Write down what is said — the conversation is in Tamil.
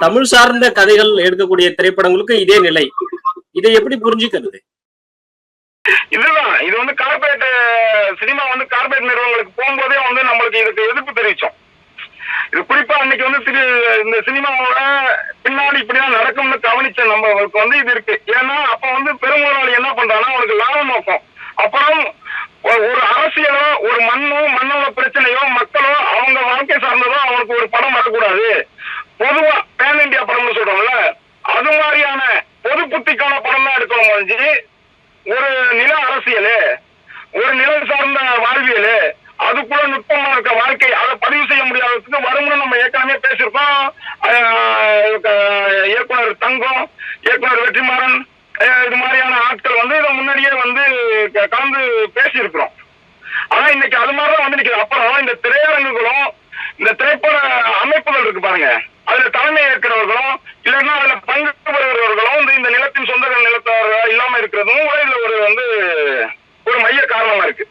தமிழ் சார்ந்த கதைகள் எடுக்கக்கூடிய திரைப்படங்களுக்கு இதே நிலை. இதை எப்படி புரிஞ்சுக்கிறது? இதுதான் இது வந்து கார்பரேட் சினிமா வந்து கார்பரேட் நிறுவனங்களுக்கு போகும்போதே வந்து நம்மளுக்கு இதுக்கு எதிர்ப்பு தெரிவிச்சோம். இது குறிப்பா அன்னைக்கு வந்து இந்த சினிமாவோட பின்னாடி இப்படிதான் நடக்கும்னு கவனிச்ச நம்மளுக்கு வந்து இது இருக்கு. ஏன்னா அப்ப வந்து பெருமுதலாளி என்ன பண்றாங்கன்னா அவனுக்கு லாப நோக்கம். அப்புறம் ஒரு அரசியலோ ஒரு மண்ணோட பிரச்சனையோ மக்களோ அவங்க வாழ்க்கை சார்ந்ததோ அவனுக்கு ஒரு படம் வரக்கூடாது. பொதுவா பேன் இண்டியா படம்னு சொல்றோம்ல, அது மாதிரியான பொது புத்திக்கான படம் தான் எடுக்கணும் முடிஞ்சு ஒரு நில அரசியலு, ஒரு நிலம் சார்ந்த வாழ்வியலு, அதுக்குள்ள நுட்பமா இருக்க வாழ்க்கை அதை பதிவு செய்ய முடியாததுக்கு வரும்னு நம்ம ஏற்கனவே பேசியிருக்கோம். இயக்குனர் தங்கம், இயக்குனர் வெற்றிமாறன், இது மாதிரியான ஆட்கள் வந்து இதை முன்னாடியே வந்து கலந்து பேசியிருக்கிறோம். ஆனா இன்னைக்கு அது மாதிரிதான் வந்து நிற்குது. அப்புறம் இந்த திரையரங்குகளும் இந்த திரைப்பட அமைப்புகள் இருக்கு பாருங்க, அதுல தலைமை ஏற்கிறவர்களும் இல்லைன்னா அதுல பங்கு பெறுகிறவர்களும் இந்த நிலத்தின் சொந்த நிலத்தார இல்லாம இருக்கிறதும் இதுல ஒரு மைய காரணமா இருக்கு.